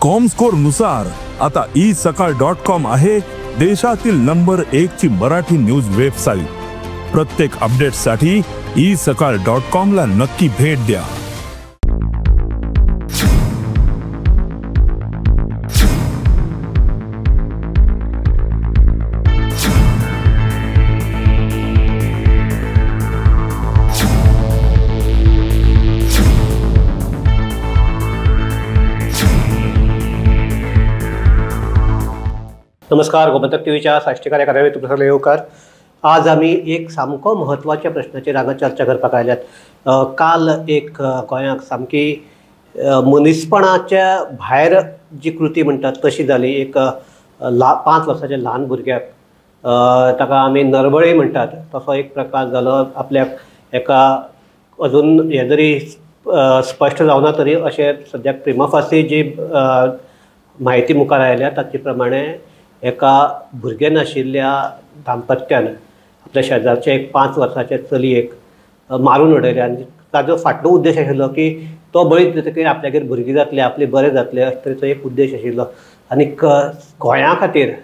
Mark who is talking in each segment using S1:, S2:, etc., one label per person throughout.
S1: Comscore नुसार आता isakal.com आहे देशातील नंबर 1 ची मराठी न्यूज वेबसाईट। प्रत्येक अपडेटसाठी isakal.com ला नक्की भेट द्या।
S2: नमस्कार, गोमंतक टीव्हीच्या साश्टीकार या कार्यावळीत तुमचं येवकार। आज आम्ही एक सामको महत्वाच्या प्रश्नाचेर हांगा चर्चा करपाक आयल्यात। काल एक गोंयाक सामकी मनीसपणाच्या भायर जी कृती म्हणटात तशी जाली। एक 5 वर्साच्या ल्हान भुरग्याक ताका आमी नरबळी म्हणटात तसो एक प्रकार जालो। आपल्याक एका अजून हे जरी स्पश्ट जावना तरी अशें सद्याक प्रिमा फासी जी म्हायती मुखार आयल्या ताचे प्रमाणे एका भुरगे नाशिल्ल्या दाम्पत्यान आपल्या शेजारच्या एक 5 वर्साच्या चलयेक मारून उडयले आनी ताजो फाटलो उद्देश आशिल्लो की तो बळी दितकीर आपल्यागेर भुरगीं जातले, आपले बरें जातले अशे तरेचो एक उद्देश आशिल्लो। आनी गोंया खातीर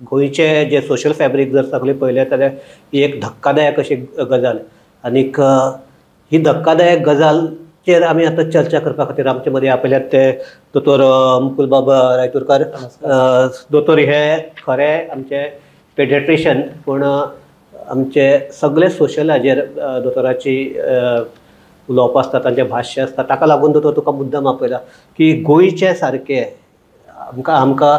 S2: गोंयचे जे सोशल फॅब्रीक जर सगळें पळयलें जाल्यार ही एक धक्कादायक अशी गजाल। आनीक ही धक्कादायक गजालचेर आमी आतां चर्चा करपा खातीर आमचे मदीं आपल्यात ते दोतोर मुकुल बाबा रायतुरकार। दोतोर हे खरे आमचे पेडियाट्रिशियन, पूण आमचे सगळे सोशल हाजेर दोतोराची उलोवप आसता, तांचें भाश्य आसता। ताका लागून दोतोर तुका मुद्दम आपयला की गोंयचे सारके आमकां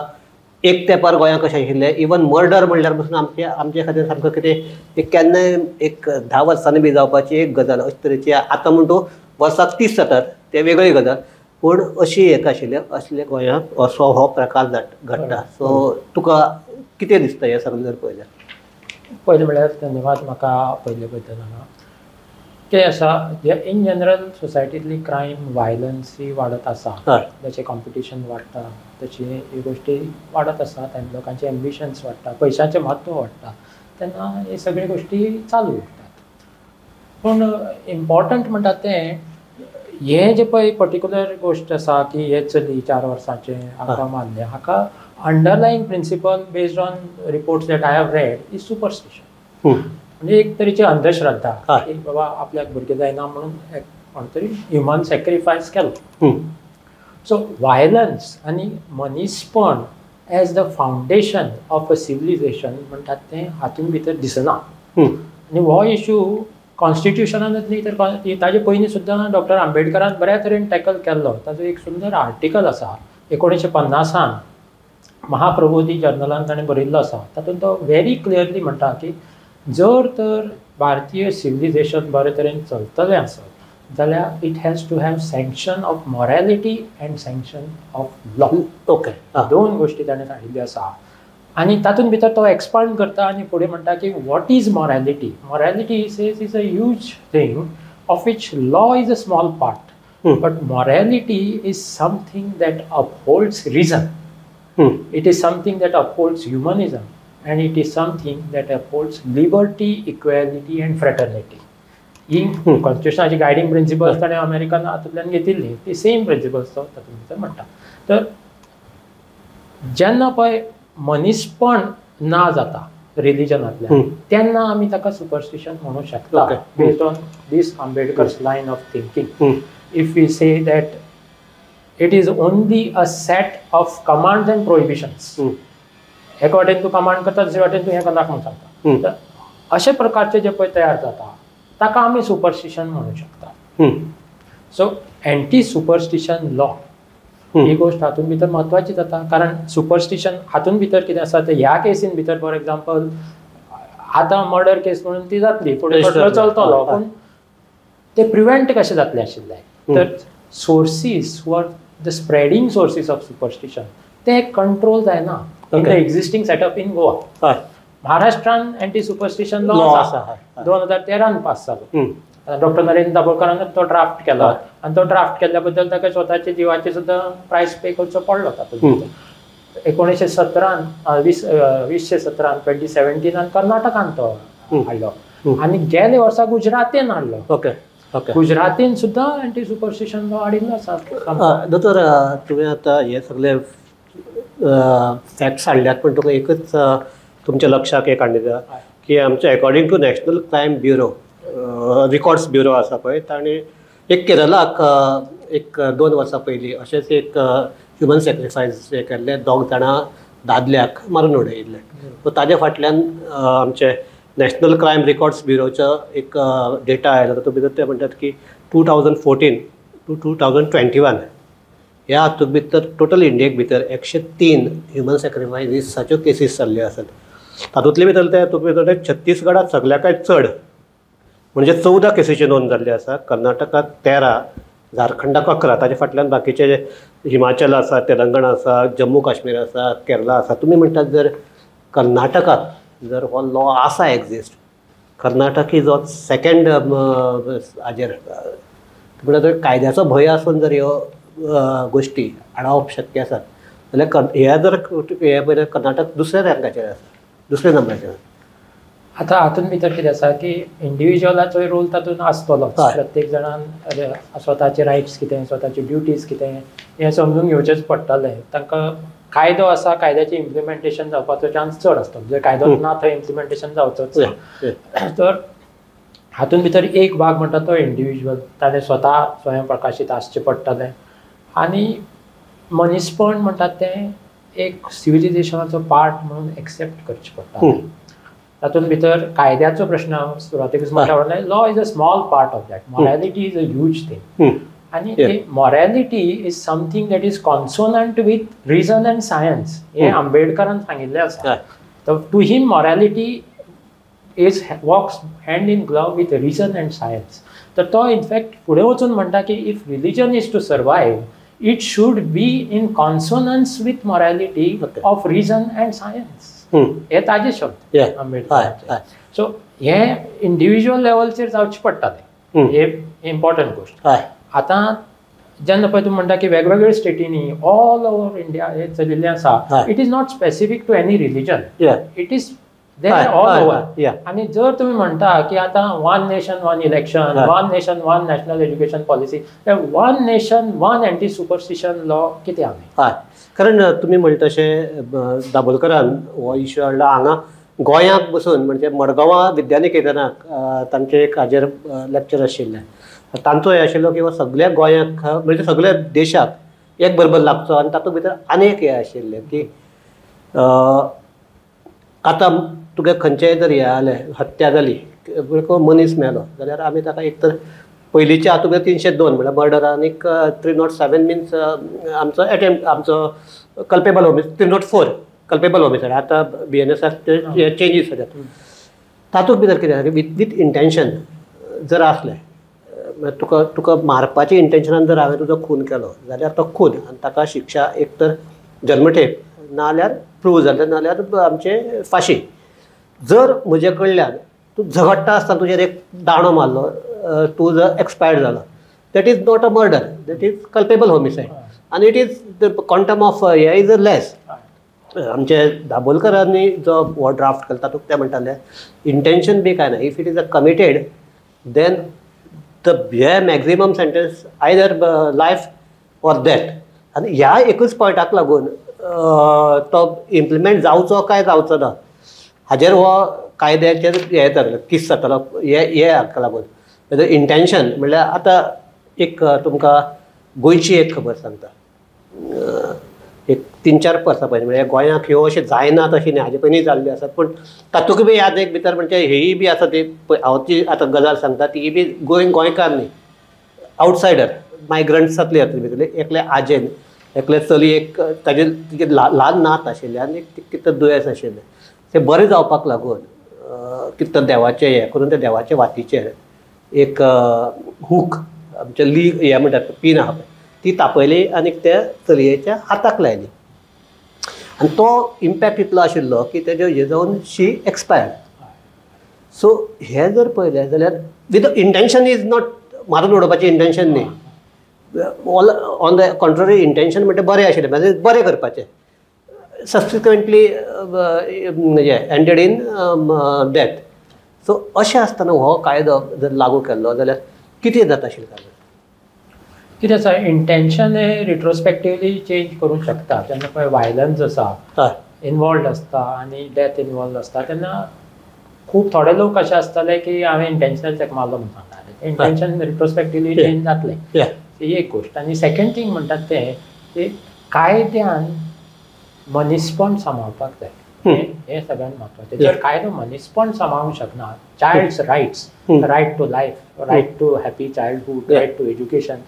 S2: एक तेंपार गोंयांत कशें आशिल्लें, इवन मर्डर म्हणल्यार पासून आमचे खातीर सामको कितें एक केन्नाय एक 10 वर्सांनी बी जावपाची एक गजाल अशे तरेची। आतां म्हण तूं वर्साक 30 जातात ते वेगळी गजाल, पूण अशी एक आशिल्लें असले गोंयांत असो हो प्रकार घडटा। सो तुका कितें दिसता हें सगळें जर पळयल्यार?
S3: पयलें म्हळ्यार धन्यवाद म्हाका पयले बद्दल। हांगा कितें आसा, इन जनरल सोसायटींतली क्रायम वायलन्स ही वाडत आसा। जशें कॉम्पिटिशन वाडटा तशी ह्यो गोश्टी वाडत आसात आनी लोकांचे एम्बिशन्स वाडटा, पयशांचें म्हत्व वाडटा, तेन्ना हे सगळे गोश्टी चालू उरतात। पूण इम्पॉर्टंट म्हणटा तें हे जे पळय पर्टिक्युलर गोश्ट आसा की हे चली 4 वर्सांचे हाका मारले, हाका underlying principle based on reports that I have read is superstition. म्हणजे एक तरेची अंधश्रद्धा की बाबा आपल्याक भुरगें जायना म्हणून कोण तरी ह्युमन सॅक्रिफायस केलो। सो वायलन्स आनी मनीसपण as the foundation of a civilisation म्हणटात तें हातूंत भितर दिसना। आनी हो इश्यू कॉन्स्टिट्युशनानूच न्ही तर ताजे पयलीं सुद्दां डॉक्टर आंबेडकरान बऱ्या तरेन टॅकल केल्लो। ताजो एक सुंदर आर्टिकल आसा 1950 महाप्रबोधी जर्नलान ताणें बरयल्लो आसा। तातूंत तो व्हेरी क्लियरली म्हणटा की जर तर भारतीय सिविलायझेशन बरे तरेन चलतलें आसत जाल्यार it has to have sanction of morality and sanction of law. Okay, दोन गोश्टी ताणें सांगिल्ल्यो आसा। आनी तातूंत भितर तो एक्सपांड करता आनी फुडें म्हणटा की what is morality? Morality is a huge thing of which law is a small part, but morality is something that upholds reason, it is something that upholds humanism, and it is something that upholds liberty, equality and fraternity. ही कॉन्स्टिट्युशनाची guiding principles ताणें American हातूंतल्यान घेतिल्ली ती same principles तो तातूंत भितर म्हणटा। तर जेन्ना पळय मनीसपण ना जाता रिलिजनांतल्यान तेन्ना आमी ताका सुपरस्टिशन म्हणूंक शकता based on these Ambedkar's line of thinking. If we say that it is only a set of commands and prohibitions, एका वाटेन तूं कमांड करता दुसरे वाटेन तूं हें करनाका म्हणून सांगता, तर अशे प्रकारचे जे पळय तयार जाता ताका आमी सुपरस्टिशन म्हणूंक शकता। सो एंटी सुपरस्टिशन लॉ ही गोश्ट हातूंत भितर म्हत्वाची जाता, कारण सुपरस्टिशन हातूंत भितर कितें आसा तर ह्या केसीन भितर फॉर एग्जाम्पल आतां मर्डर केस म्हणून ती जातली, फुडें खटलो चलतलो, पूण ते प्रिवेंट कशें जातलें आशिल्लें तर सोर्सीस वर the spreading sources of superstition ते कंट्रोल जायना in the existing setup in Goa. महाराष्ट्रान एंटी सुपरस्टिशन लॉ आसा 2013 पास जालो। डॉक्टर नरेंद्र दाभोळकरान तो ड्राफ्ट केला आनी तो ड्राफ्ट केल्ल्या बद्दल ताका स्वताचे जिवाचे सुद्दां प्रायस पे करचो पडलो तातूंत। 2017 2017 कर्नाटकान तो हाडलो आनी गेले वर्सा गुजरातेन हाडलो। Okay,
S2: okay.
S3: गुजरातीन सुद्दां एंटी सुपरस्टिशन लॉ हाडिल्लो आसा.
S2: दोतोर तुवें आतां हे सगळे फॅक्ट्स हाडल्यात, पण तुका एकच तुमच्या लक्षाक एक हाडिल्लो की आमच्या according to national crime bureau records bureau आसा पळय, ताणें एक केरलाक एक 2 वर्सां पयलीं अशेंच एक ह्युमन सॅक्रिफायस हे केल्ले, 2 जाणां दादल्याक मारून उडयिल्ले. सो ताज्या फाटल्यान आमचे नॅशनल क्रायम रिकॉर्ड्स ब्युरोचो एक डेटा आयलो, तातूंत भितर ते म्हणटात की 2014 to 2021 ह्या हातूंत भितर टोटल इंडियेक भितर 103 ह्युमन सॅक्रिफायसाच्यो केसीस जाल्ल्यो आसात. तातूंतले भितर ते छत्तीसगडात सगळ्याकाय चड म्हणजे 14 केसीची नोंद जाल्ली आसा. कर्नाटकात 13, झारखंडाक 11, ताचे फाटल्यान बाकीचे हिमाचल आसा, तेलंगणा आसा, जम्मू काश्मीर आसा, केरला आसा. तुमी म्हणटात जर कर्नाटकात जर हो लॉ आसा एक्झिस्ट, कर्नाटक ही जो सेकंड हाजेर म्हणल्यार कायद्याचो भंय आसून जर ह्यो गोश्टी आडावप शक्य आसात जाल्यार हे जर हे पळयल्यार कर्नाटक दुसऱ्या रँकाचेर आसा, दुसऱ्या नंबराचेर आसा.
S3: आतां हातूंत भितर कितें आसा की इंडिविज्युअलाचोय रोल तातूंत आसतलो. प्रत्येक जाणान स्वताचे रायट्स कितें, स्वताचे ड्युटीज कितें हें समजून घेवचेच पडटलें. तांकां कायदो आसा, कायद्याचें इम्प्लिमेंटेशन जावपाचो चान्स चड आसता. जर कायदो ना थंय इम्प्लिमेंटेशन जावचोच ना. तर हातूंत भितर एक भाग म्हणटा तो इंडिविज्युअल, ताणें स्वता स्वयं प्रकाशीत आसचें पडटलें. आनी मनीसपण म्हणटात तें एक सिव्हिलायझेशनाचो पार्ट म्हणून एक्सेप्ट करचें पडटा. तातूंत भितर कायद्याचो प्रश्न सुरवातेकूच म्हणटा, law is a small part of that. Morality is a huge thing. आनी morality is something that is consonant with reason and science. हे आंबेडकरान सांगिल्लें आसा. To him morality is walks hand in glove with reason and science. तर तो in fact फुडें वचून म्हणटा की if religion is to survive, it should be in consonance with morality of reason and science. हे ताजे शब्द आंबेडकर. सो हे इंडिविज्युअल लेवलचेर जावचें पडटालें. हे इम्पॉर्टंट गोश्ट. आतां जेन्ना पळय तूं म्हणटा की वेगवेगळ्या स्टेटींनी ऑल ओवर इंडिया हे चलिल्लें आसा, it is not specific to any religion. It is there all over. आनी जर तुमी म्हणटा की आतां 1 nation 1 election, 1 nation 1 national education policy, 1 nation 1 anti superstition law कितें आमी?
S2: कारण तुमी म्हणटा तशें दाबोलकरान हो इश्यू हाडला हांगा गोंयांत बसून, म्हणजे मडगांवां विद्यानिकेतनाक तांचें एक हाजेर लॅक्चर आशिल्लें. तांचो हे आशिल्लो की सगळ्या गोंयाक म्हणजे सगळ्या देशाक एक बरोबर लागचो. आनी तातूंत भितर आनी एक हें आशिल्लें की आतां तुगे खंयचेय जर हें जालें, हत्या जाली, मनीस मेलो जाल्यार आमी ताका एक तर पयलींच्या हातूंत 302 म्हणल्यार मर्डर, आनी 307 मिन्स आमचो एटेम्प्ट, आमचो कल्पेबल होमिसायड, 304 कल्पेबल होमिसायड. आतां BNSाक चेंजीस जाल्यात. तातूंत भितर कितें जाता विथ इंटेन्शन जर आसलें, तुका मारपाच्या इंटेन्शनान जर हांवें तुजो खून केलो जाल्यार तो खून, आनी ताका शिक्षा एक तर जल्मठेप नाल्यार प्रूव जालें नाल्यार आमचे फाशी. जर म्हजे कडल्यान तूं झगडटा आसतना तुजेर एक दाणो मारलो, तूं जर एक्सपायर्ड जालो, that is not a murder, that is culpable homicide. आनी it is the quantum of हे इज अ लेस. आमचे दाबोलकरांनी जो हो ड्राफ्ट केला तातूंत ते म्हणटाले इंटेन्शन बी काय ना. If it is a committed then the हे maximum sentence either life or death. आनी ह्या एकूच पॉयंटाक लागून तो इम्प्लिमेंट जावचो काय जावचो ना हाजेर हो कायद्याचेर हे येतालो किस जातालो. हे हाका लागून इंटेन्शन म्हणल्यार आतां एक तुमकां गोंयची एक खबर सांगता. एक 3-4 वर्सां पयलीं म्हणजे गोंयांक ह्यो अशें जायनात अशें न्ही, हाजे पयलीं जाल्ल्यो आसात. पूण तातूंत बी याद एक भितर म्हणजे हेय बी आसा ती हांव ती आतां गजाल सांगता ती बी गोंयकार न्ही, आवटसायडर मायग्रंट्सांतली जातली भितरली. एकले आजेन एकले चली एक ताजे तिचे ल्हान नात आशिल्ले आनी एक कितें दुयेंस आशिल्लें. तें बरें जावपाक लागून कितें देवाचें हें करून त्या देवाच्या वातीचेर एक हूक आमचे हे म्हणटात पीन आहा पळय ती तापयली आनी त्या चलयेच्या हाताक लायली. आनी तो इम्पॅक्ट इतलो आशिल्लो की तेजे हे जावन शी एक्सपायर्ड. सो हे जर पळयलें जाल्यार विथ इंटेन्शन इज नॉट मारून उडोवपाचें इंटेन्शन न्ही. ऑन द कॉन्ट्ररी इंटेन्शन म्हणजे बरें आशिल्लें, म्हणजे बरें करपाचें. Subsequently ended in death. So अशें आसतना हो कायदो जर लागू केल्लो जाल्यार कितें जाता आशिल्लें काय?
S3: कितें आसा इंटेंशन हे रिट्रोस्पेक्टिवली चेंज करूंक शकता. जेन्ना पळय वायलन्स आसा इनवॉल्ड आसता आनी डेथ इनवॉल्व आसता तेन्ना खूब थोडे लोक अशे आसतले की हांवें इंटेंशनल तेका मारलो म्हणून सांगताले. इंटेंशन रिट्रोस्पेक्टिवली चेंज जातलें ही एक गोश्ट. आनी सेकंड थिंग म्हणटात ते कायद्यान मनीसपण सांबाळपाक जाय. हे सगळ्यात महत्वाचें. जर कायदो मनीसपण सांबाळूंक शकना, child's rights, right to life, right to happy childhood, right to education,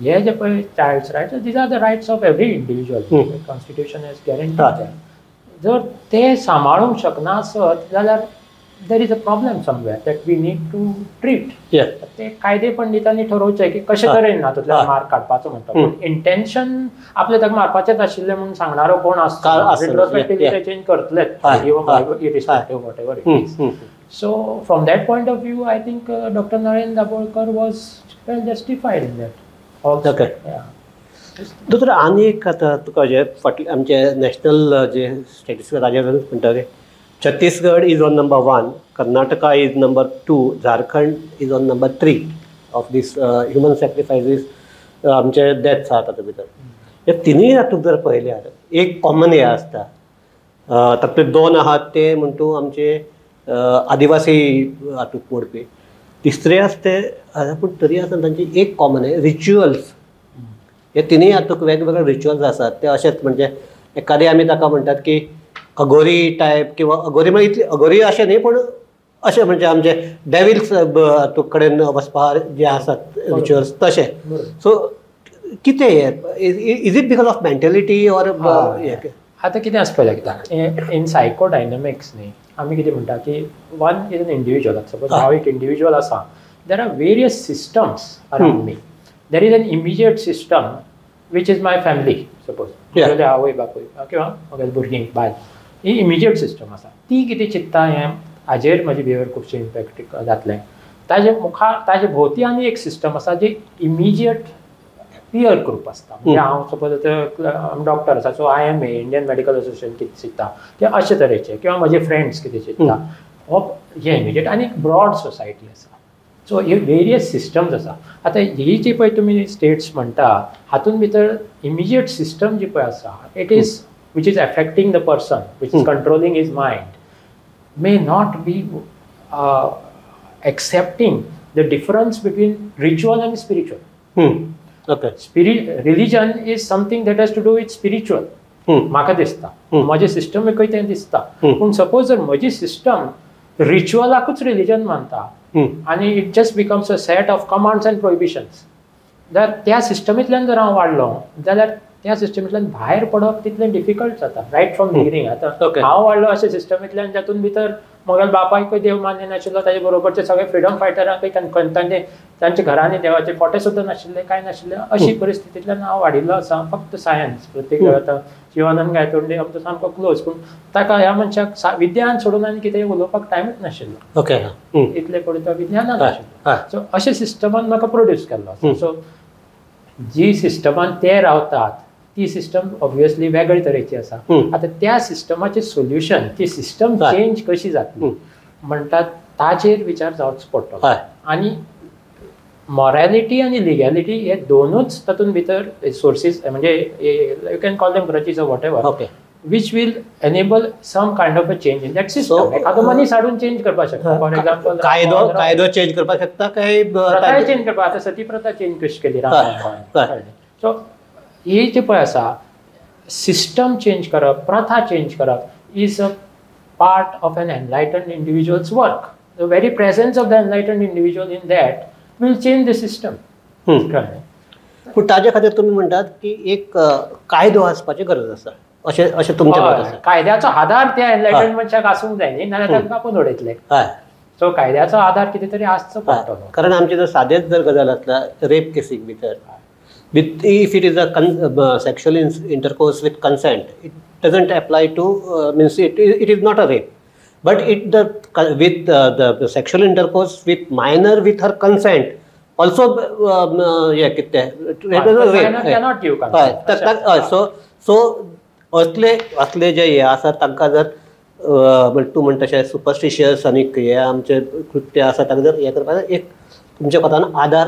S3: हे जे पळय child's rights these are the rights of every individual. Constitution has guaranteed. जर ते सांबाळूंक शकना आसत जाल्यार there is a problem somewhere that we need to treat. ते कायदे पंडितांनी ठरोवचें की कशे तरेन हातूंतल्यान मार्क काडपाचो म्हणटा. पूण इंटेंशन आपले ताका मारपाचेंच आशिल्लें म्हणून सांगणारो कोण आसता रिट्रोस्पेक्टिवली ते चेंज करतलेच irrespective whatever it is. So from that point of view I think doctor Naren Dabholkar was well justified in that.
S2: दुसरें आनी एक आतां तुका जे फाटले आमचे नॅशनल जे स्टॅटिस्टिक्स राज्यावेळेस म्हणटा ते Chhattisgarh is on number 1, Karnataka is number 2, Jharkhand is on number 3 of these human sacrifices आमचे डेथ्स आहात तातूंत भितर. हे तिनूय हातूंत जर पळयल्यार एक कॉमन हे आसता. तातूंत 2 आहात ते म्हणटू आमचे आदिवासी हातूंत मोडपी. तिसरे आसते पूण तरी आसतना तांची एक कॉमन आहे रिच्युअल्स. हे तिनूय हातूंत वेगवेगळे रिच्युअल्स आसात ते अशेंच म्हणजे एखादे आमी ताका म्हणटात की अघोरी टायप किंवा अघोरी म्हणजे इतली अघोरी अशें न्ही पूण अशें म्हणजे आमचे डेविल्स हातूंत कडेन वचपा जे आसात रिच्युअल्स तशे. सो कितें हे is it because of mentality or
S3: आतां कितें आसा पळय कित्याक इन सायकोडायनॅमिक्स न्ही आमी कितें म्हणटा की one is an individual. Suppose हांव एक इंडिविज्युअल आसा, there are various systems around me. There is an immediate system which is my family. Suppose म्हगेले आवय बापूय किंवा म्हगेले भुरगीं बाय ही इमिजिएट सिस्टम आसा. ती कितें चिंतता हें हाजेर म्हजे बिहेवियर खुबशें इम्पॅक्ट जातलें. ताजे मुखार ताजे भोंवती आनी एक सिस्टम आसा जी इमिजिएट पियर ग्रूप आसता. म्हणजे हांव सपोज आतां डॉक्टर आसा so IMA Indian medical association कितें चिंतता ते अशे तरेचे किंवा म्हजे फ्रेंड्स कितें चिंतता हो हे इमिजिएट. आनी ब्रॉड सोसायटी आसा. सो हे वेरियस सिस्टम्स आसा. आतां ही जी पळय तुमी स्टेट्स म्हणटा हातूंत भितर इमिजिएट सिस्टम जी पळय आसा it is which is affecting the person, which is controlling his mind, may not be accepting the difference between ritual and spiritual.
S2: Okay.
S3: Religion is something that has to do with spiritual. म्हाका दिसता म्हजे system खंय तें दिसता. पूण suppose जर म्हजी system रिच्युअलाकूच religion मानता आनी it just becomes a set of commands and prohibitions, जाल्यार त्या सिस्टमींतल्यान जर हांव वाडलो जाल्यार त्या सिस्टमींतल्यान भायर पडप तितलें डिफिकल्ट जाता रायट फ्रॉम बिगिनींग. आतां हांव वाडलो अशें सिस्टमींतल्यान जातून भितर म्हगेल्या बापायकूय देव मान्य नाशिल्लो, ताचे बरोबरचे सगळे फ्रिडम फायटरांकूय तांचे घरांनी देवाचे फोटे सुद्दां नाशिल्ले, कांय नाशिल्लें. अशी परिस्थितींतल्यान हांव वाडिल्लो आसा. फक्त सायन्स प्रत्येक आतां शिवानंद गायतोंडे आमचो सामको क्लोज, पूण ताका ह्या मनशाक विज्ञान सोडून आनी कितें उलोवपाक टायमूच नाशिल्लो. इतले पडून तो विज्ञानान नाशिल्लो. सो अशे सिस्टमान म्हाका प्रोड्यूस केल्लो आसा. सो जी सिस्टमान ते रावतात ती सिस्टम ऑब्वियसली वेगळे तरेची आसा. आतां त्या सिस्टमाचें सोल्युशन ती सिस्टम चेंज कशी जातली म्हणटात ताचेर विचार जावचो पडटलो. आनी मॉरॅलिटी आनी लिगॅलिटी हे दोनूच तातूंत भितर सोर्सीस म्हणजे यू कॅन कॉल देम ग्रचीस or whatever which will enable some kind of a change in that system. एखादो मनीस हाडून चेंज करपाक शकता. फॉर एक्झाम्पल
S2: कायदो चेंज करपाक शकता काय
S3: प्रथा चेंज करपाक. आतां सती प्रथा चेंज कशी केली रामायण. सो ही जी पळय आसा सिस्टम चेंज करप, प्रथा चेंज करप is a part of an enlightened individuals work. The very presence of the enlightened individual in that will change the system.
S2: पूण ताजे खातीर तुमी म्हणटात की एक कायदो आसपाची गरज आसा अशें अशें तुमचें मत आसा.
S3: कायद्याचो आधार त्या एनलायटन्ड मनशाक आसूंक जाय न्ही, नाल्यार तांकां कापून उडयतले. सो कायद्याचो आधार कितें तरी आसचो पडटलो.
S2: कारण आमचे जर सादेच जर गजाल आसल्या रेप केसीक भितर if it is a sexual intercourse with consent, it doesn't apply to means it is not a rape, but with the sexual intercourse with minor with her consent also
S3: cannot give consent.
S2: so असले जे हे आसा तांकां जर तूं म्हणटा तशें superstitious आनी हे आमचे कृत्य आसा ताका जर हे करपाक एक तुमच्या कोतान आधार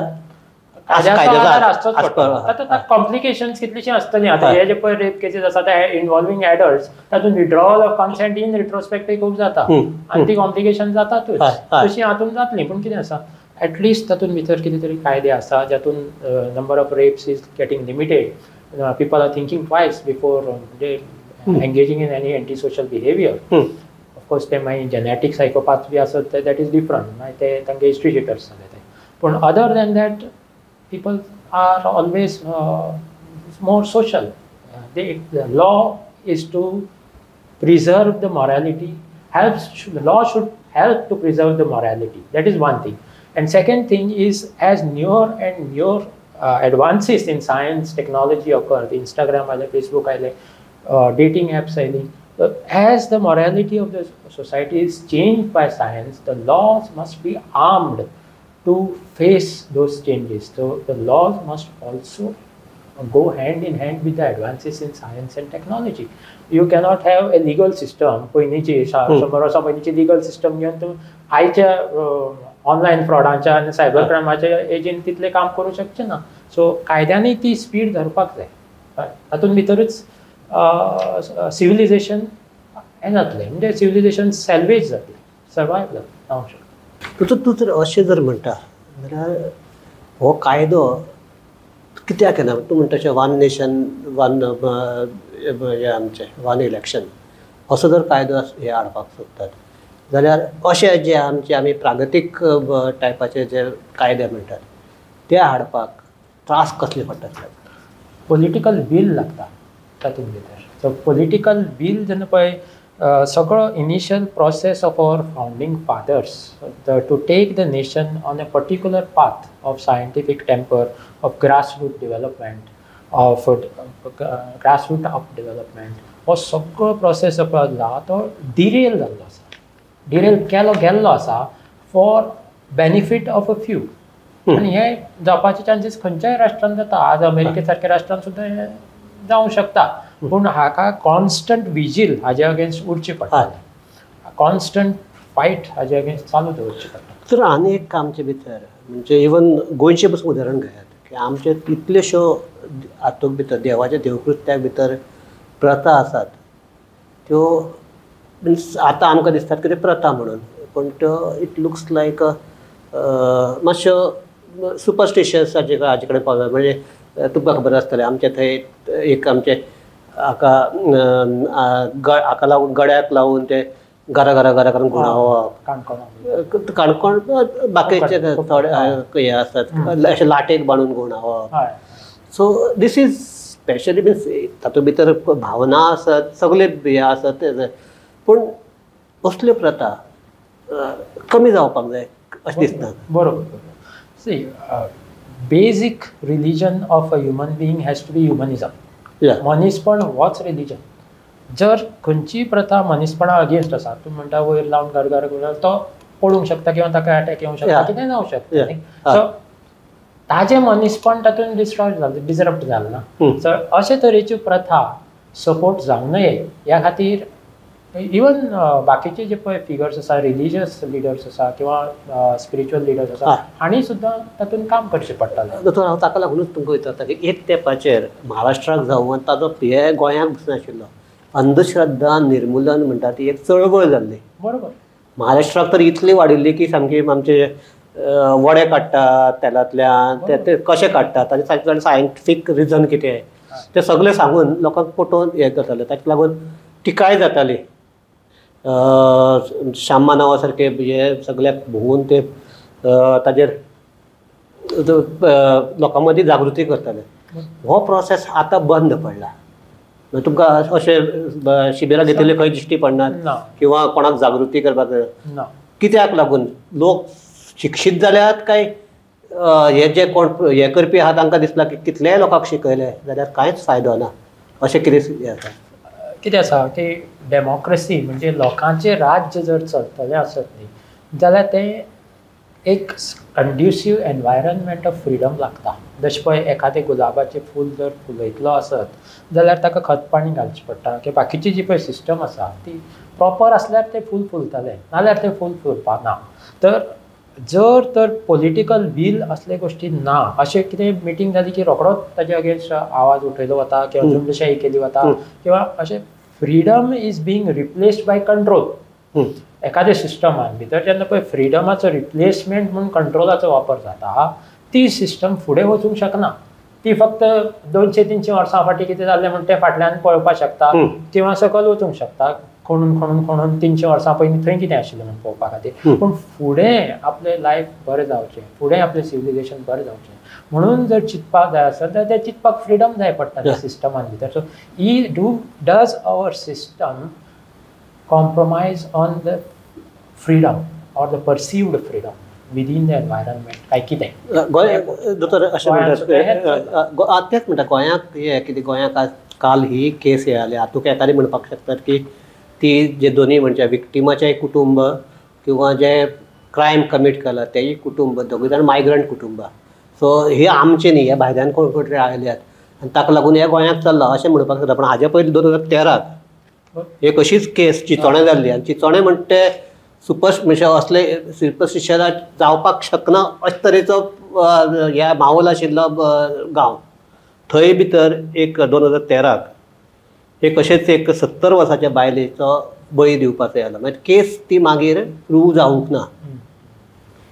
S3: कॉम्प्लिकेशन्स कितलीशी आसतली. आतां हे जे पळय रेप केसीस आसा ते इनवॉल्विंग एडल्ट्स तातूंत withdrawal of consent in retrospect खूब जाता आनी ती कॉम्प्लिकेशन जातातूच. तशी हातूंत जातली. पूण कितें आसा एटलिस्ट तातूंत भितर कितें तरी कायदे आसा जातूंत number of rapes is getting limited. People are thinking twice before म्हणजे engaging in any anti social behaviour. Of course ते मागीर जेनेटीक सायकोपाथ बी आसत दॅट इज डिफरंट. मागीर ते तांचे हिस्ट्री शिटर्स जाले ते. पूण other than that people are always more social. The law is to preserve the morality. The law should help to preserve the morality. That is one thing. And second thing is, as newer and newer advances in science, technology occur, the Instagram, Facebook, dating apps, as the morality of the society is changed by science, the laws must be armed to face those changes. So the laws must also go hand in hand with the advances in science and technology. You cannot have a legal system. पयलींची 100 वर्सां पयलींची legal system घेवन तूं आयच्या online फ्रॉडांच्या आनी cyber क्रायमाच्या एजीन तितलें काम करूं शकचें ना. सो कायद्यांनी ती स्पीड धरपाक जाय. तातूंत भितरूच सिव्हिलायझेशन हें जातलें म्हणजे सिव्हिलायझेशन सॅल्वेज जातलें, सर्वायव जावंक शकता.
S2: तूं जर अशें जर म्हणटा जाल्यार हो कायदो कित्याक येना? तूं म्हणटा तशें वन नेशन वन हें आमचें वन इलेक्शन असो जर कायदो हे हाडपाक सोदतात जाल्यार अशे जे आमी प्रागतीक टायपाचे जे कायदे म्हणटात ते हाडपाक त्रास कसले पडटात?
S3: पॉलिटिकल विल लागता तातूंत भितर. सो पॉलिटिकल विल जेन्ना पळय सगळो initial process of our founding fathers to take the nation on a particular path of scientific temper, of grassroot development, of grassroot up development, हो सगळो प्रोसेस आसा तो डिरेल जाल्लो आसा. डिरेल गेल्लो आसा for benefit of a few. आनी हे जावपाचे चान्सीस खंयच्याय राष्ट्रांत जाता. आज अमेरिके सारक्या राष्ट्रांत सुद्दां हें जावंक शकता. पूण हाका कॉन्स्टंट विजील हाजे अगेन्स्ट उरची पडटा. कॉन्स्टंट फायट हाजे अगेन्स्ट चालू दवरची पडटा.
S2: तर आनी एक आमचे भितर म्हणजे इवन गोंयचें पासून उदाहरण घेयात की आमचे कितल्योश्यो हातूंत भितर देवाच्या देवकृत्याक भितर प्रथा आसात त्यो मिन्स आतां आमकां दिसतात की त्यो प्रथा म्हणून, पूण त्यो इट लुक्स लायक मातश्यो सुपरस्टिशियस हाजे कडेन पावला. म्हणजे तुमकां खबर आसतलें आमचे थंय एक आमचे हाका लागून गड्याक लागून ते घरा करून गुणावप, काणकोण बाकीचे थोडे हे आसतात अशे लाटेक बांदून गुणावप. So this is specially means तातूंत भितर भावना आसत, सगळे हे आसत. पूण असल्यो प्रथा कमी जावपाक जाय अशें दिसता.
S3: बरोबर. See basic religion of a human being has to be humanism. मनीसपण होच रिलीजन. जर खंयची प्रथा मनीसपणा अगेन्स्ट आसा, तूं म्हणटा वयर लावन घर तो पडूंक शकता किंवा ताका अटॅक येवंक शकता, कितेंय जावंक शकता. सो ताजें मनीसपण तातूंत डिस्ट्रॉय जालें, डिसरप्ट जालें ना. सो अशे तरेच्यो प्रथा सपोर्ट जावंक नये ह्या खातीर इवन बाकीचे जे पळय फिगर्स आसा, रिलिजियस लिडर्स आसा किंवा स्पिरिच्युअल लिडर्स आसा, हांणी सुद्दां तातूंत काम करचें पडटलें.
S2: दोतोर हांव ताका लागूनच तुमकां विचारता की एक तेंपाचेर महाराष्ट्राक जावं ताजो हे गोंयांक दिसनाशिल्लो अंधश्रद्धा निर्मुलन म्हणटा ती एक चळवळ जाल्ली.
S3: बरोबर.
S2: महाराष्ट्राक तर इतली वाडिल्ली की सामकी आमचे वडे काडटात तेलांतल्यान, ते कशें काडटात आनी ताचे सायंटिफीक रिजन कितें तें सगळें सांगून लोकांक पटोवन हें करताले. ताका लागून टिकाय जाताली. श्यामा नांवा सारके हे सगळ्याक भोंवून ते ताजेर लोकां मदीं जागृती करताले. हो प्रोसेस आतां बंद पडला. तुमकां अशें शिबिरां घेतिल्ले खंय दिश्टी पडनात किंवा कोणाक जागृती करपाक कित्याक लागून? लोक शिक्षीत जाल्यात काय हे जे कोण हे करपी आहा तांकां दिसला की कितलेय लोकांक शिकयले जाल्यार कांयच फायदो ना अशें कितें हें आसा?
S3: कितें आसा की डेमोक्रेसी म्हणजे लोकांचें राज्य जर चलतलें आसत न्ही जाल्यार तें एक कंड्युसीव एनवायरनमेंट ऑफ फ्रिडम लागता. जशें पळय एखादें गुलाबाचें फूल जर फुलयतलो आसत जाल्यार ताका खत पाणी घालचें पडटा की बाकीची जी पळय सिस्टम आसा ती प्रॉपर आसल्यार तें फूल फुलतलें, नाल्यार तें फूल फुलपाना. तर जर तर पॉलिटिकल वील असले गोष्टी ना, अशें कितें मिटींग जाली की रोखडोच ताजे अगेन्स्ट आवाज उठयलो वता किंवा जुमलशाही केली वता किंवा अशें freedom is being replaced by control. एखाद्या सिस्टमान भितर जेन्ना पळय फ्रिडमाचो रिप्लेसमेंट म्हणून कंट्रोलाचो वापर जाता, ती सिस्टम फुडें वचूंक शकना. ती फक्त 200-300 वर्सां फाटीं कितें जाल्लें म्हणून ते फाटल्यान पळोवपाक शकता किंवा सकयल वचूंक शकता, खणून 300 वर्सां पयलीं थंय कितें आशिल्लें म्हणून पळोवपा खातीर. पूण फुडें आपलें लायफ बरें जावचें, फुडें आपलें सिव्हिलायझेशन बरें जावचें म्हणून जर चिंतपाक जाय आसत जाल्यार तें चिंतपाक फ्रिडम जाय पडटा त्या सिस्टमान भितर. So does our system compromise on the freedom or the perceived freedom within the environment काय कितें?
S2: गोंय दोतोर अशें म्हणटात तेंच म्हणटा गोंयाक हें कितें गोंयाक काल ही केस हे जाली. हातूंत एकादी म्हणपाक शकतात की ती जे दोनी म्हणजे विक्टिमाचेय कुटुंब किंवा जे क्रायम कमीट केला तेय कुटुंब दोगूय जाण मायग्रंट कुटुंब. सो हे आमचे न्ही, हे भायल्यान कोण कोण तरी आयल्यात आनी ताका लागून हे गोंयाक चल्ला अशें म्हणपाक शकता. पूण हाजे पयलीं 2013 एक अशीच केस चिचोणे जाल्ली आनी चिचोणे म्हणटा ते म्हणजे असले सुपरस्टिशनाक जावपाक शकना अशे तरेचो ह्या माहोल आशिल्लो गांव. थंय भितर एक 2013 एक अशेंच एक 70 वर्साच्या बायलेचो बळी दिवपाचो आयलो. मागीर केस ती मागीर प्रूव जावंक ना.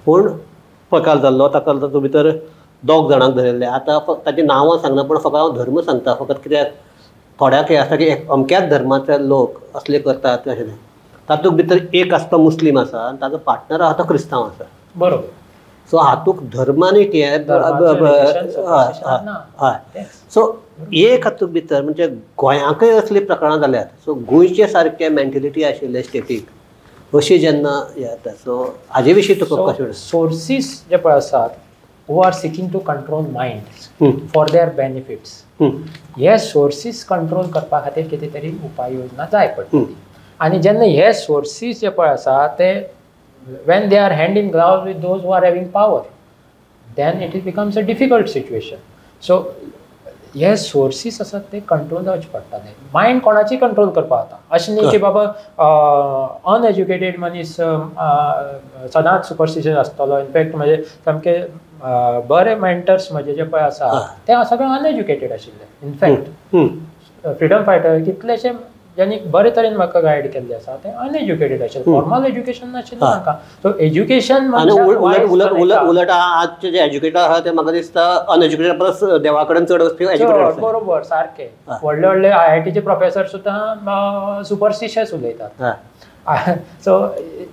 S2: पूण प्रकार जाल्लो ताका भितर 2 जाणांक धरिल्ले. आतां ताची नांवां सांगना पूण फकत हांव धर्म सांगता. फकत कित्याक थोड्याक हे आसा की अमक्याच धर्माचे लोक असले करतात अशें. तातूंत भितर एक आसा तो मुस्लीम आसा आनी ताजो पार्टनर आसा तो क्रिस्तांव आसा.
S3: बरोबर.
S2: सो हातूंत धर्मानीक हे हय. सो एक हातूंत भितर म्हणजे गोंयाकय असली प्रकरणां जाल्यात. सो गोंयचे सारके मेंटेलिटी आशिल्ले स्टेटीक अशी जेन्ना हे जाता. सो हाजे विशीं तुका कशें
S3: सोर्सीस जे पळय आसात who are seeking to control mind for their benefits, हे सोर्सीस कंट्रोल करपा खातीर कितें तरी उपाय योजना जाय पडटली. आनी जेन्ना हे सोर्सीस जे पळय आसा ते when they are hand in glove with those who are having power, then it becomes a difficult situation. So हे सोर्सीस आसात ते कंट्रोल जावचे पडटाले. मायंड कोणाची कंट्रोल करपा जाता अशें न्ही की बाबा अनएज्युकेटेड मनीस सदांच सुपरस्टिशियस आसतलो. इनफॅक्ट म्हणजे सामके बरे मेंटर्स म्हणजे जे पळय आसा ते सगळे अनएज्युकेटेड आशिल्ले. इनफॅक्ट फ्रिडम फायटर कितलेशे ज्यांनी बरे तरेन म्हाका गायड केल्ले आसा ते अनएज्युकेटेड आशिल्ले. फॉर्मल एज्युकेशन नाशिल्लें तांकां. सो एज्युकेशन
S2: उलट आजचे जे एज्युकेटेड आहा ते म्हाका दिसता अनएज्युकेटेड परस देवा कडेन चड एज्युकेटेड.
S3: बरोबर सारके. व्हडले IITचे प्रोफेसर सुद्दां सुपरस्टिशियस उलयतात. सो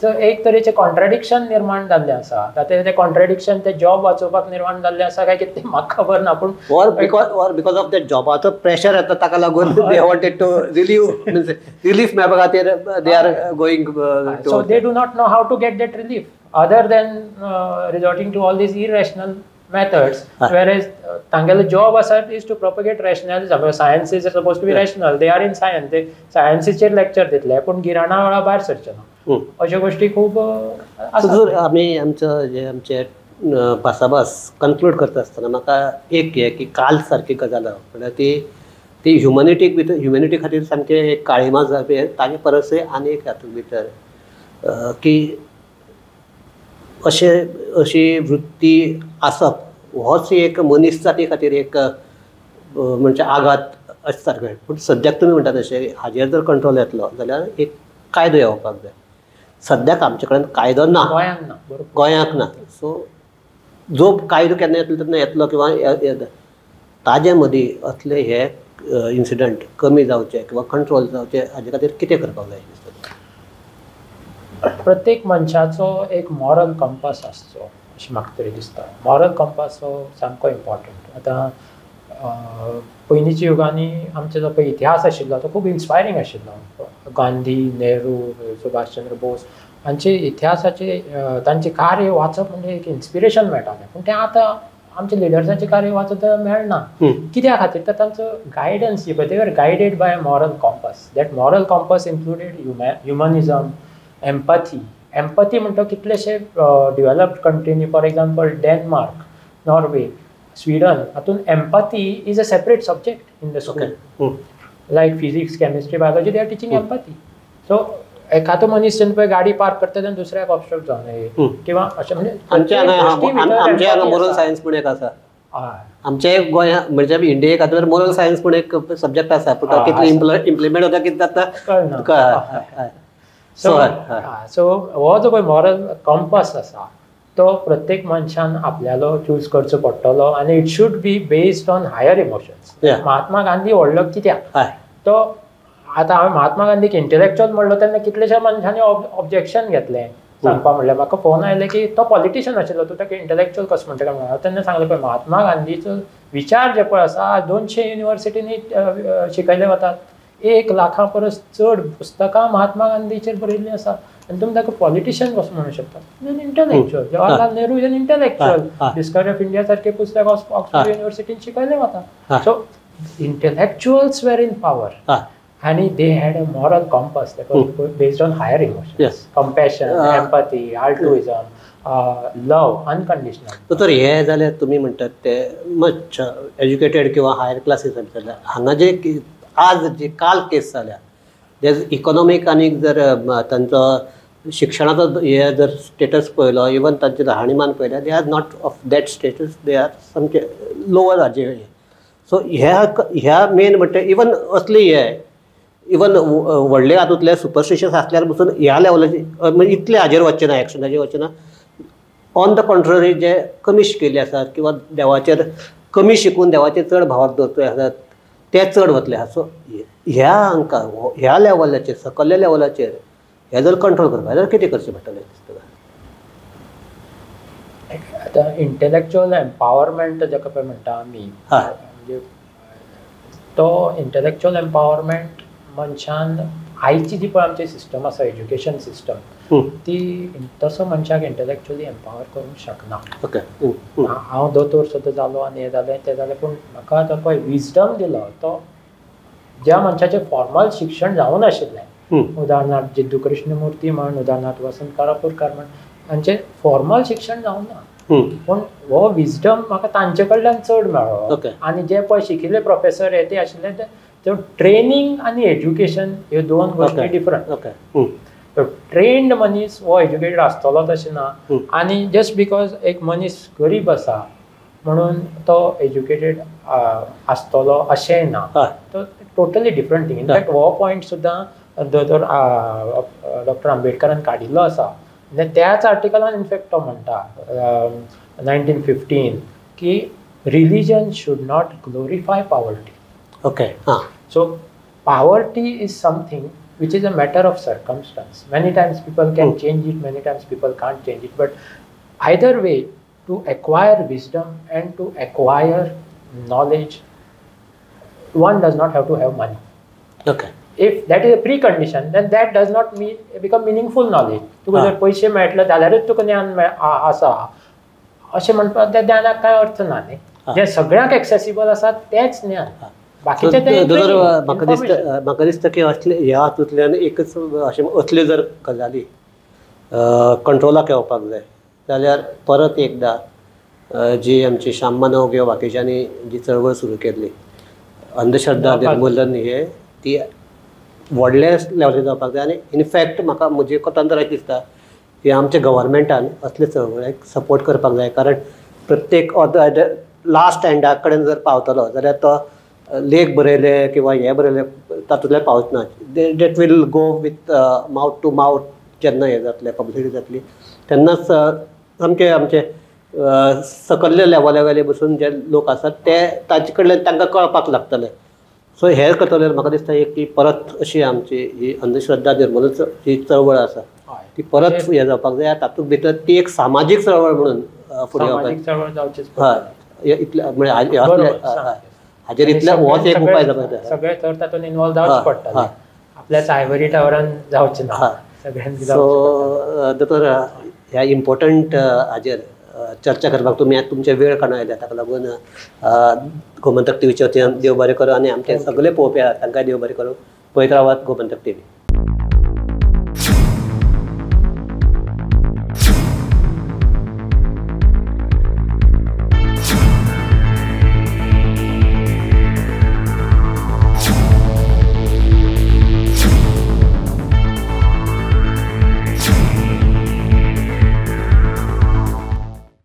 S3: एक तरेचे कॉन्ट्राडिक्शन निर्माण जाल्लें आसा. ते कॉन्ट्राडिक्शन ते जॉब वाचोवपाक निर्माण जाल्लें आसा काय कितें म्हाका खबर ना. पूण
S2: बिकॉज ऑफ दॅट जॉबाचो प्रेशर येता ताका लागून दे वॉन्टेड टू रिलीफ मेळपा खातीर they are going.
S3: So they do not know how to get that relief other than resorting to all these irrational methods, whereas tangela job asat is to propagate rationalism. Science is supposed to be rational. They are in science. They science चे lecture दितले पण गिराणा वाला भायर सरचना. अशा गोष्टी खूब
S2: जर आमी आमचे भासाभास कन्क्लूड करता आसतना म्हाका एक हे की काल सारकी गजाल म्हणल्यार ती ह्युमॅनिटी खातीर सामकें एक काळिमा जावपी ताजे परसय आनी एक हातूंत भितर की अशी वृत्ती आसप होच एक मनीस जाती खातीर एक म्हणजे आघात अशें सारकें. पूण सद्याक तुमी म्हणटा तशें हाजेर जर कंट्रोल येतलो जाल्यार एक कायदो येवपाक जाय. सद्याक आमचे कडेन कायदो ना, गोंयाक ना. सो जो कायदो केन्ना येतलो तेन्ना येतलो किंवा ताजे मदीं असले हे इन्सिडंट कमी जावचे किंवा कंट्रोल जावचे हाजे खातीर कितें करपाक जाय?
S3: प्रत्येक मनशाचो एक मॉरल कंपास आसचो अशें म्हाका तरी दिसता. मॉरल कंपास हो सामको इम्पॉर्टंट. आतां पयलींच्या युगांनी आमचो जो पळय इतिहास आशिल्लो तो खूब इन्स्पायरींग आशिल्लो. गांधी, नेहरू, सुभाषचंद्र बोस हांचे इतिहासाचे तांचे कार्य वाचप म्हणजे एक इन्स्पिरेशन मेळटालें. पूण तें आतां आमच्या लिडर्सांचे कार्य वाचप मेळना. कित्या खातीर तर तांचो गायडन्स जे पळय they were guided by moral compass. That moral compass included humanism, empathy म्हणटा कितलेशे डेव्हलप्ड कंट्रीनी for example Denmark, Norway, Sweden हातूंत empathy is a separate subject in the school. Like physics, chemistry, biology they are teaching empathy. So एखादो मनीस जेन्ना पळय गाडी park करता तेन्ना दुसऱ्याक ऑब्स्ट्रक्ट जावन नये किंवा अशें म्हणजे
S2: आमच्या हांगा मोरल सायन्स पूण एक आसा. आमच्या गोंया म्हणजे इंडियेक आतां मोरल सायन्स पूण एक सब्जेक्ट आसा पूण तो कितले इम्प्लिमेंट जाता कितें जाता
S3: सो हो जो पळय मॉरल कंपास आसा तो प्रत्येक मनशान आपल्यालो चूज करचो पडटलो आनी it should be based on higher emotions. Mahatma Gandhi व्हडलो कित्याक तो आतां हांवें महात्मा गांधीक इंटेलॅक्च्युअल म्हणलो तेन्ना कितलेशे मनशांनी ऑब्जेक्शन घेतलें सांगपा म्हणल्यार म्हाका फोन आयले की तो पॉलिटिशियन आशिल्लो तूं ताका इंटेलॅक्च्युअल कसो म्हणटा काय म्हणून तेन्ना सांगलें पळय महात्मा गांधीचो विचार जे पळय आसा 200 युनिवर्सिटींनी शिकयले वतात. 1 लाखा परस चड पुस्तकां महात्मा गांधीचेर बरयल्लीं आसा आनी तुमी ताका पॉलिटिशियन कसो म्हणूं शकता. Intellectual Jawaharlal Nehru is an intellectual. Discovery of India सारखे पुस्तक ऑक्सफोर्ड युनिवर्सिटीन शिकयले वता. So intellectuals were in power and they had a moral compass that was based on higher emotions, compassion, empathy, altruism, love, unconditional.
S2: तर हे जाल्यार तुमी म्हणटात ते मच एज्युकेटेड किंवा हायर क्लासीस जाल्यार हांगा जे आज जे काल केस जाल्या जे इकॉनॉमीक आनी जर तांचो शिक्षणाचो हे जर स्टेटस पळयलो इवन तांचे राहणीमान पळयल्यार they are not of that status they are सामके लोवर हाजे. सो ह्या मेन म्हणटा इवन असली हे इवन व्हडले हातूंतले सुपरस्टिशियस आसल्यार पसून ह्या लेवलाचे म्हणजे इतले हाजेर वचचे ना एक्शनाचेर वचचे ना. ऑन द कॉन्ट्ररी जे कमी शिकिल्ले आसात किंवा देवाचेर कमी शिकून देवाचेर चड भावार्थ दवरचे आसात ते चड वतले आसा. सो ह्या हांकां ह्या लेवलाचेर सकयल्या लेवलाचेर हे जर कंट्रोल करपाक जाल्यार कितें करचें पडटलें दिसता.
S3: आतां इंटेलॅक्च्युअल एम्पावरमेंट जाका पळय म्हणटा आमी म्हणजे तो इंटेलॅक्च्युअल एम्पावरमेंट मनशान आयची जी पळय आमची सिस्टम आसा एज्युकेशन सिस्टम ती तसो मनशाक इंटेलॅक्च्युअली एम्पावर करूंक शकना. हांव दोतोर सुद्दां जालो आनी हें जालें तें जालें पूण म्हाका तो पळय विजडम दिलो तो ज्या मनशाचें फॉर्मल शिक्षण जावं नाशिल्लें उदाहरणार्थ जिद्दू कृष्णमूर्ती म्हण उदाहरणार्थ वसंत कारापुरकार म्हण हांचें फॉर्मल शिक्षण जावं ना पूण हो विजडम म्हाका तांचे कडल्यान चड मेळ्ळो. आनी जे पळय शिकिल्ले प्रोफेसर हे ते आशिल्ले ते ट्रेनिंग आनी एज्युकेशन ह्यो दोन गोश्टी डिफरंट. ट्रेन्ड मनीस हो एज्युकेटेड आसतलो तशें ना आनी जस्ट बिकॉज एक मनीस गरीब आसा म्हणून तो एज्युकेटेड आसतलो अशेंय ना. तो टोटली डिफरंट थिंग. इनफॅक्ट हो पॉयंट सुद्दां दोतोर डॉक्टर आंबेडकरान काडिल्लो आसा. त्याच आर्टिकलान इनफॅक्ट तो म्हणटा 1915 की religion should not glorify poverty. So poverty is something which is a matter of circumstance. Many times people can change it, many times people can't change it. But either way, to acquire wisdom and to acquire knowledge, one does not have to have money. If that is a precondition, then that does not become meaningful knowledge. तुका जर पैसे मेळटले जाल्यारूच तुका ज्ञान आसा अशें म्हणपाक त्या ज्ञानाक कांय अर्थ ना न्ही. जे सगळ्यांक एक्सेसिबल आसा तेंच ज्ञान.
S2: म्हाका दिसता की असले ह्या हातूंतल्यान एकच अशें असल्यो जर गजाली कंट्रोलाक येवपाक जाय जाल्यार परत एकदां जी आमची श्याम मानव किंवा बाकीच्यांनी जी चळवळ सुरू केल्ली अंधश्रद्धा निर्मुलन हे ती व्हडल्या लेवलाचेर जावपाक जाय. आनी इनफॅक्ट म्हाका म्हजे कोतान तर दिसता की आमच्या गव्हर्मेंटान असले चळवळेक सपोर्ट करपाक जाय. कारण प्रत्येक लास्ट एंडा कडेन जर पावतलो जाल्यार तो लेख बरयले किंवा हे बरयले तातूंतल्यान पावचना. That will go with mouth to mouth जेन्ना हे जातलें पब्लिसिटी जातली तेन्नाच सामके आमचे सकयल्या लेवला बसून जे लोक आसात ते ताचे कडल्यान तांकां कळपाक लागतले. सो हे करतले म्हाका दिसता एक ती परत अशी आमची ही अंधश्रद्धा निर्मूलन जी चळवळ आसा ती परत हे जावपाक जाय. तातूंत भितर ती एक सामाजीक चळवळ म्हणून फुडें येवपाक हय इतलें म्हणजे हाजेर इतलें होच एक उपाय जावपाक जाय.
S3: सगळे तर तातूंत इनवॉल्व जावचें पडटा. आपल्याच आयवरी टावरान जावचें ना.
S2: सो दोतोर ह्या इम्पॉर्टंट हाजेर चर्चा करपाक तुमी आज तुमचे वेळ काडून ताका लागून गोमंतक टीव्हीच्या वतीन देव बरें करूं आनी आमचे सगळे पळोवपी तांकांय देव बरें करूं. पळयत रावात गोमंतक टीव्ही.